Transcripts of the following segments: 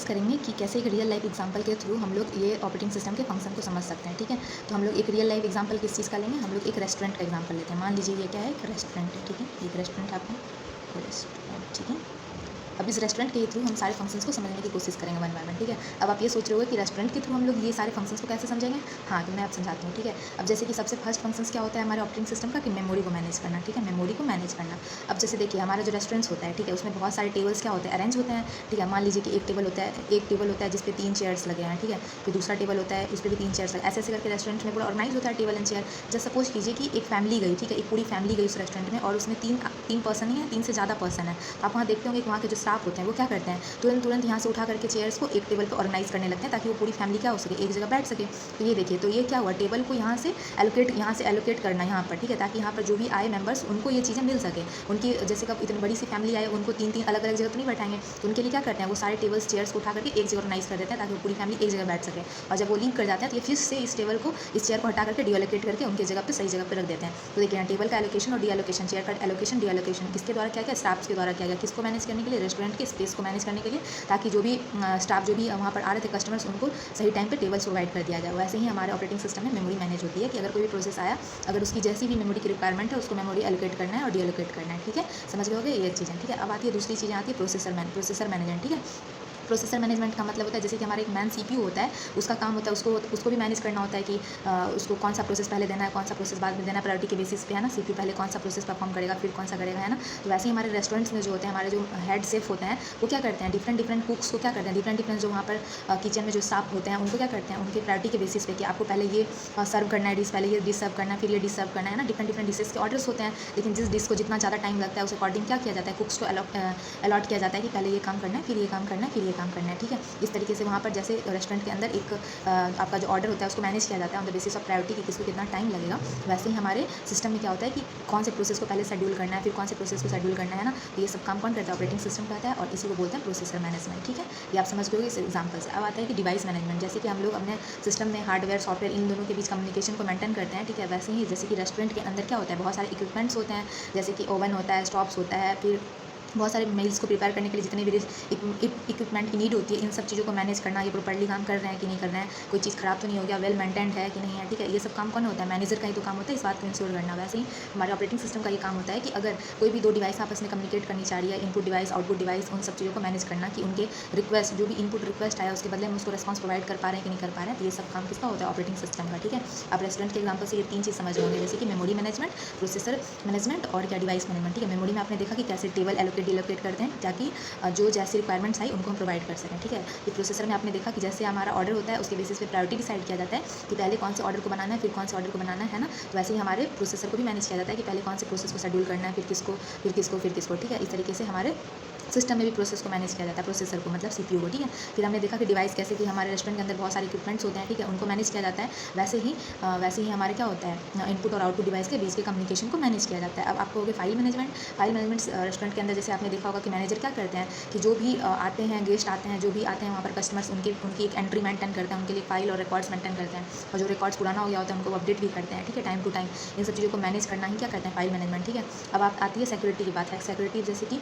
Discuss करेंगे कि कैसे एक रियल लाइफ एग्जांपल के थ्रू हम लोग ये ऑपरेटिंग सिस्टम के फंक्शन को समझ सकते हैं। ठीक है, तो हम लोग एक रियल लाइफ एग्जांपल किस चीज़ का लेंगे, हम लोग एक रेस्टोरेंट का एग्जांपल लेते हैं। मान लीजिए ये क्या है, एक रेस्टोरेंट है। ठीक है, एक रेस्टोरेंट है आपका रेस्टोरेंट। ठीक है, अब इस रेस्टोरेंट के थ्रू हम सारे फंक्शंस को समझने की कोशिश करेंगे वन बाय वन। ठीक है, अब आप ये सोच रहे हो कि रेस्टोरेंट के थ्रू हम लोग ये सारे फंक्शंस को कैसे समझेंगे। हाँ, तो मैं आप समझाती हूँ। ठीक है, अब जैसे कि सबसे फर्स्ट फंक्शंस क्या होता है हमारे ऑपरेटिंग सिस्टम का, कि मेमोरी को मैनेज करना। ठीक है, मेमोरी को मैनेज करना। अब जैसे देखिए हमारा जो रेस्टोरेंट्स होता है, ठीक है, उसमें बहुत सारे टेबल्स क्या होते हैं, अरेंज होते हैं। ठीक है, मान लीजिए कि एक टेबल होता है जिस पे 3 चेयर्स लगे हैं। ठीक है, फिर दूसरा टेबल होता है उस पर भी 3 चेयर्स लगे, ऐसे ऐसे करके रेस्टोरेंट में पूरा ऑर्गेनाइज होता है टेबल एंड चेयर। जैसे सपोज कीजिए कि एक फैमिली गई, ठीक है, एक पूरी फैमिली गई उस रेस्टोरेंट में और उसमें तीन पर्सन ही है, 3 से ज़्यादा पर्सन है। आप वहाँ देखते होंगे कि वहाँ के जो स्टाफ होते हैं वो क्या करते हैं, तुरंत यहाँ से उठा करके चेयर्स को एक टेबल पे ऑर्गेनाइज करने लगते हैं ताकि वो पूरी फैमिली क्या हो सके, एक जगह बैठ सके। तो ये देखिए, तो ये क्या हुआ, टेबल को यहाँ से एलोकेट करना है यहाँ पर। ठीक है, ताकि यहाँ पर जो भी आए मेंबर्स उनको ये चीज़ें मिल सके। उनकी जैसे कब इतनी बड़ी सी फैमिली आए, उनको 3 अलग अलग जगह तो नहीं बैठाएंगे, तो उनके लिए क्या करते हैं, वो सारे टेबल्स चेयर्स को उठा करके एक जगह ऑर्गेनाइज कर देते हैं ताकि वो पूरी फैमिली एक जगह बैठ सके। और जब वो लीव कर जाते हैं तो ये फिर से इस चेयर को हटा करके डीएलोकेट करके उनकी जगह पर सही जगह पर रख देते हैं। तो देखिए यहाँ टेबल का एलोकेशन और डीएलोकेशन, चेयर का एलोकेशन डीएलोकेशन किसके द्वारा किया गया, स्टाफ्स के द्वारा किया गया। किसको मैनेज करने के लिए, रेस्टोरेंट के स्पेस को मैनेज करने के लिए, ताकि जो भी स्टाफ जो भी वहाँ पर आ रहे थे कस्टमर्स, उनको सही टाइम पे टेबल्स प्रोवाइड कर दिया जाए। वैसे ही हमारे ऑपरेटिंग सिस्टम में मेमोरी मैनेज होती है कि अगर कोई भी प्रोसेस आया, अगर उसकी जैसी भी मेमोरी की रिक्वायरमेंट है उसको मेमोरी एलोकेट करना है और डीएलोकेट करना है। ठीक है, समझ गए होगे ये चीज़ें। ठीक है, अब आती है दूसरी चीज़ें आती है प्रोसेसर मैनेजमेंट। ठीक है, प्रोसेसर मैनेजमेंट का मतलब होता है जैसे कि हमारा एक मैन सीपीयू होता है, उसका काम होता है उसको भी मैनेज करना होता है कि उसको कौन सा प्रोसेस पहले देना है, कौन सा प्रोसेस बाद में देना है, प्रायोरिटी के बेसिस पे, है ना। सीपीयू पहले कौन सा प्रोसेस परफॉर्म करेगा, फिर कौन सा करेगा, है ना। तो वैसे ही हमारे रेस्टोरेंट्स में जो होते हैं, हमारे जो हेड शेफ होते हैं, वो क्या करते हैं, डिफरेंट कुक्स को क्या करते हैं, डिफरेंट जो वहाँ पर किचन में जो स्टाफ होते हैं उनको क्या करते हैं, उनके प्रायोरिटी के बेसिस पे कि आपको पहले ये सर्व करना है डिश, पहले ये डिश सर्व करना है, फिर ये डिश सर्व करना है ना। डिफरेंट डिशेस के ऑर्डर्स होते हैं, लेकिन जिस डिश को जितना ज़्यादा टाइम लगता है उस अकॉर्डिंग क्या किया जाता है, कुक्स को अलॉट किया जाता है कि पहले ये काम करना है, फिर ये काम करना है, फिर ये काम करना है। ठीक है, इस तरीके से वहाँ पर जैसे रेस्टोरेंट के अंदर एक आपका जो ऑर्डर होता है उसको मैनेज किया जाता है on the basis of priority कि किसको कितना टाइम लगेगा। वैसे ही हमारे सिस्टम में क्या होता है कि कौन से प्रोसेस को पहले शेड्यूल करना है, फिर कौन से प्रोसेस को शेड्यूल करना है ना। तो ये सब काम कौन करता है, ऑपरेटिंग सिस्टम करता है, और इसी को बोलते हैं प्रोसेसर मैनेजमेंट। ठीक है, ये आप समझ गए इस एग्जाम्पल से। अब आता है कि डिवाइस मैनेजमेंट, जैसे कि हम लोग अपने सिस्टम में हार्डवेयर सॉफ्टवेयर इन दोनों के बीच कम्युनिकेशन को मेंटेन करते हैं। ठीक है, वैसे ही जैसे कि रेस्टोरेंट के अंदर क्या होता है, बहुत सारे इक्विपमेंट्स होते हैं, जैसे कि ओवन होता है, स्टॉप्स होता है, फिर बहुत सारे मील्स को प्रिपेयर करने के लिए जितने भी इक्विपमेंट की नीड होती है, इन सब चीज़ों को मैनेज करना, ये प्रॉपर्ली काम कर रहे हैं कि नहीं कर रहे हैं, कोई चीज़ ख़राब तो नहीं हो गया, वेल मेंटेन्ड है कि नहीं है। ठीक है, ये सब काम कौन होता है, मैनेजर का ही तो काम होता है इस बात को इंश्योर करना। वैसे ही हमारे ऑपरेटिंग सिस्टम का ये काम होता है कि अगर कोई भी 2 डिवाइस आपस में कम्युनिकेट करनी चाह रही है, इनपुट डिवाइस आउटपुट डिवाइस, उन सब चीज़ों को मैनेज करना कि उनके रिक्वेस्ट जो भी इनपुट रिक्वेस्ट आया उसके बदले हम उसको रिस्पॉन्स प्रोवाइड कर पा रहे हैं कि नहीं कर पा रहे हैं। तो ये सब काम किसका होता है, ऑपरेटिंग सिस्टम का। ठीक है, आप रेस्टोरेंट के एग्जाम्पल से ये 3 चीज़ समझ होंगे, जैसे कि मेमोरी मैनेजमेंट, प्रोसेसर मैनेजमेंट और क्या डिवाइस मैनेजमेंट। ठीक है, मेमोरी में आपने देखा कि कैसे टेबल एलोकेट करते हैं ताकि जो जैसी रिक्वायरमेंट्स आई उनको हम प्रोवाइड कर सकें। ठीक है, ये प्रोसेसर में आपने देखा कि जैसे हमारा ऑर्डर होता है उसके बेसिस पे प्रायोरिटी डिसाइड किया जाता है कि पहले कौन से ऑर्डर को बनाना है, फिर कौन से ऑर्डर को बनाना है ना। तो वैसे ही हमारे प्रोसेसर को भी मैनेज किया जाता है कि पहले कौन से प्रोसेस को शेड्यूल करना है, फिर किसको। ठीक है, इस तरीके से हमारे सिस्टम में भी प्रोसेस को मैनेज किया जाता है, प्रोसेसर को मतलब सीपीयू को। ठीक है, फिर हमने देखा कि डिवाइस कैसे कि हमारे रेस्टोरेंट के अंदर बहुत सारे इक्विपमेंट्स होते हैं। ठीक है, उनको मैनेज किया जाता है। वैसे ही हमारे क्या होता है, इनपुट और आउटपुट डिवाइस के बीच के कम्युनिकेशन को मैनेज किया जाता है। अब आपको हो गया फाइल मैनेजमेंट रेस्टोरेंट के अंदर जैसे आपने देखा होगा कि मैनेजर क्या करते हैं कि जो भी आते हैं गेस्ट आते हैं, जो भी आते हैं वहाँ पर कस्टमर्स, उनकी एक एंट्री मेंटेन करते हैं, उनके लिए फाइल और रिकॉर्ड्स मेंटेन करते हैं, और जो रिकॉर्ड्स पुराना हो गया होता है उनको अपडेट भी करते हैं। ठीक है, टाइम टू टाइम इन सब चीज़ों को मैनेज करना ही क्या करते हैं, फाइल मैनेजमेंट। ठीक है, अब आप आती है सिक्योरिटी की बात है। सिक्योरिटी जैसे कि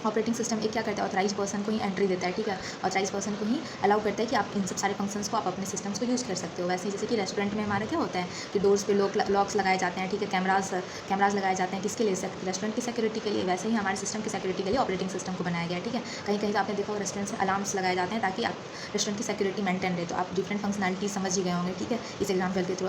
ऑपरेटिंग सिस्टम एक क्या करता है, ऑथराइज पर्सन को ही एंट्री देता है। ठीक है, ऑथराइज पर्सन को ही अलाउ करता है कि आप इन सब सारे फंक्शंस को आप अपने सिस्टम्स को यूज़ कर सकते हो। वैसे ही जैसे कि रेस्टोरेंट में हमारा क्या होता है कि डोर्स पे लॉक्स लगाए जाते हैं। ठीक है, कैमराज लगाए जाते हैं, किसके लिए, रेस्टोरेंट की सिक्योरिटी के लिए। वैसे ही हमारे सिस्टम की सिक्योरिटी के लिए ऑपरेटिंग सिस्टम को बनाया गया है। ठीक है, कहीं आपने देखा होगा रेस्टोरेंट्स में अलार्म्स लगाए जाते हैं ताकि आप रेस्टोरेंट की सिक्योरिटी मेंटेन रहे। तो आप डिफरेंट फंक्शनलिटी समझ ही गए होंगे। ठीक है, इस एग्जाम्पल के थ्रू